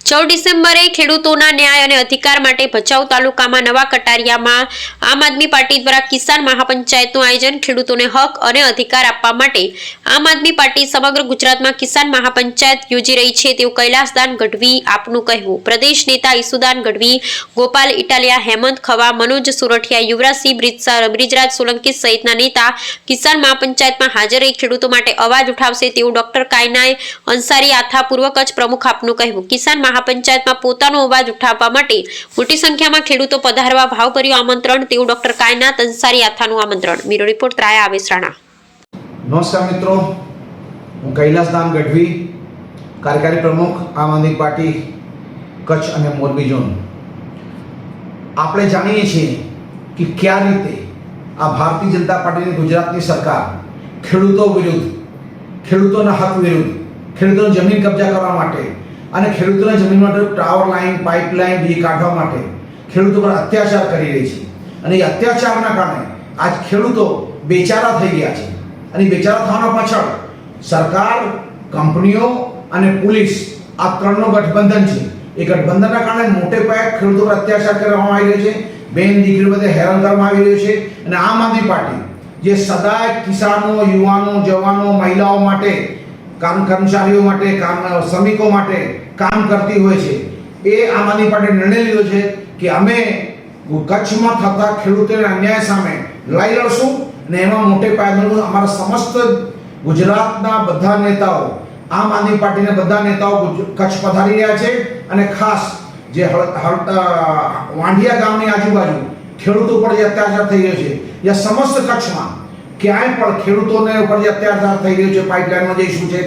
14 ડિસેમ્બરે ખેડૂતોના ન્યાય અને અધિકાર માટે ભચાઉ તાલુકામાં નવા કટારિયામાં આમ આદમી પાર્ટી દ્વારા કિસાન મહાપંચાયતનું આયોજન ખેડૂતોને હક અને અધિકાર આપવા માટે આમ આદમી પાર્ટી સમગ્ર ગુજરાતમાં કિસાન મહાપંચાયત યોજી રહી છે તેવું કૈલાસદાન ગઢવી આપનું કહેવું। પ્રદેશ નેતા ઈસુદાન ગઢવી, ગોપાલ ઇટાલિયા, હેમંત ખવા, મનોજ સુરઠિયા, યુવરાજસિંહ બ્રિજરાજ સોલંકી સહિતના નેતા કિસાન મહાપંચાયતમાં હાજર રહી ખેડૂતો માટે અવાજ ઉઠાવશે તેવું ડોક્ટર કાયનાય અંસારી આથા પૂર્વ કચ્છ પ્રમુખ આપનું કહેવું। કિસાન મહાપંચાયતમાં પોતાનો અવાજ ઉઠાવવા માટે મોટી સંખ્યામાં ખેડૂતો પધારવા ભાવભર્યું આમંત્રણ તેવું ડોક્ટર કાયનાત અંસારી આથાનું આમંત્રણ। બ્યુરો રિપોર્ટ ત્રાયા આવેસરાણા। નમસ્કાર મિત્રો, હું કૈલાસદાન ગઢવી, કાર્યકારી પ્રમુખ આમ આદમી પાર્ટી કચ્છ અને મોરબી ઝોન। આપણે જાણીએ છીએ કે કયા રીતે આ ભારતીય જનતા પાર્ટીની ગુજરાતની સરકાર ખેડૂતો વિરુદ્ધ, ખેડૂતોના હક વિરુદ્ધ, ખેડૂતોની જમીન કબજા કરવા માટે અને ખેડૂતોના જમીન માટે ટાવર લાઈન, પાઇપલાઈન બી કાઢવા માટે ખેડૂતો પર અત્યાચાર કરી રહી છે અને એ અત્યાચારના કારણે આજ ખેડૂતો બેચારા થઈ ગયા છે અને બેચારા થવાના પાછળ સરકાર, કંપનીઓ અને પોલીસ આ ત્રણનો ગઠબંધન છે। એ ગઠબંધનના કારણે મોટે પાયે ખેડૂતો પર અત્યાચાર કરવામાં આવી રહ્યો છે, બેન દીકરીઓ બધે હેરાન કરવામાં આવી રહ્યો છે અને આમ આદમી પાર્ટી જે સદાય કિસાનો, યુવાનો, જવાનો, મહિલાઓ માટે, કર્મચારીઓ માટે, શ્રમિકો માટે કામ કરતી હોય છે, એ આમ આદમી પાર્ટીએ નિર્ણય લીધો છે કે અમે કચ્છમાં થતા ખેડૂતોના અન્યાય સામે લડાઈ લડશું અને એમાં મોટે પાયે અમારા સમસ્ત ગુજરાતના બધા નેતાઓ, આમ આદમી પાર્ટીના બધા નેતાઓ કચ્છ પધારી રહ્યા છે અને ખાસ જે વાંઢિયા ગામની આજુબાજુ ખેડૂતો પર જે અત્યાચાર થઈ રહ્યો છે, या समस्त कच्छમાં ક્યાંય પણ ખેડૂતોને ઉપર જે અત્યાચાર થઈ રહ્યો છે, પાઇપલાઇનનો જે ઇસ્યુ છે,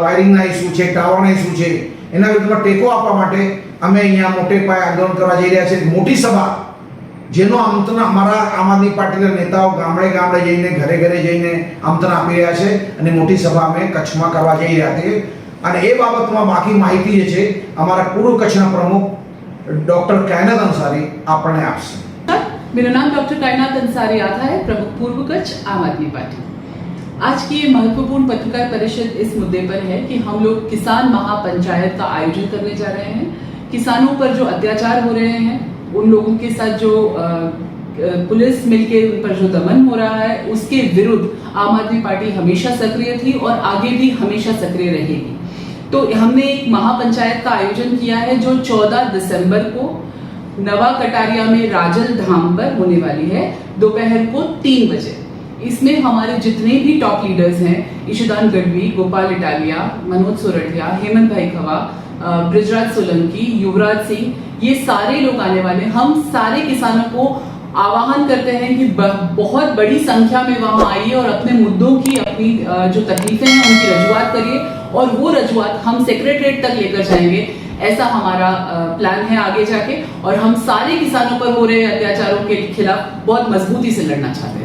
વાયરિંગના ઇસ્યુ છે, ટાવરના ઇસ્યુ છે, એના વિરુદ્ધમાં ટેકો આપવા માટે અમે અહીંયા મોટે પાયે આંદોલન કરવા જઈ રહ્યા છીએ। મોટી સભા જેનો આમંત્રણ અમારા આમ આદમી પાર્ટીના નેતાઓ ગામડે ગામડે જઈને, ઘરે ઘરે જઈને આમંત્રણ આપી રહ્યા છે અને મોટી સભા અમે કચ્છમાં કરવા જઈ રહ્યા છીએ અને એ બાબતમાં બાકી માહિતી જે છે અમારા પૂર્વ કચ્છના પ્રમુખ ડોક્ટર કાયનાત અંસારી આપણને આપશે। मेरा नाम डॉक्टर कायनात अंसारी आता है, प्रमुख पूर्व कच्छ आम आदमी पार्टी। आज की ये महत्वपूर्ण पत्रकार परिषद इस मुद्दे पर है कि हम लोग किसान महापंचायत का आयोजन करने जा रहे हैं। किसानों पर जो अत्याचार हो रहे हैं, उन लोगों के साथ जो पुलिस मिलके उन पर जो दमन हो रहा है, उसके विरुद्ध आम आदमी पार्टी हमेशा सक्रिय थी और आगे भी हमेशा सक्रिय रहेगी। तो हमने एक महापंचायत का आयोजन किया है जो 14 दिसंबर को नवा कटारिया में राजल धाम पर होने वाली है, दोपहर को 3 बजे। इसमें हमारे जितने भी टॉप लीडर्स हैं, ईशुदान गढ़वी, गोपाल इटालिया, मनोज सोरठिया, हेमंत भाई खवा, ब्रिजराज सोलंकी, युवराज सिंह, ये सारे लोग आने वाले। हम सारे किसानों को आह्वान करते हैं कि बहुत बड़ी संख्या में वहाँ आइए और अपने मुद्दों की, अपनी जो तकलीफें हैं उनकी रजूआत करिए और वो रजूआत हम सेक्रेटरीट तक लेकर जाएंगे। ऐसा हमारा प्लान है आगे जाके और हम सारे किसानों पर हो रहे अत्याचारों के खिलाफ बहुत मजबूती से लड़ना चाहते हैं।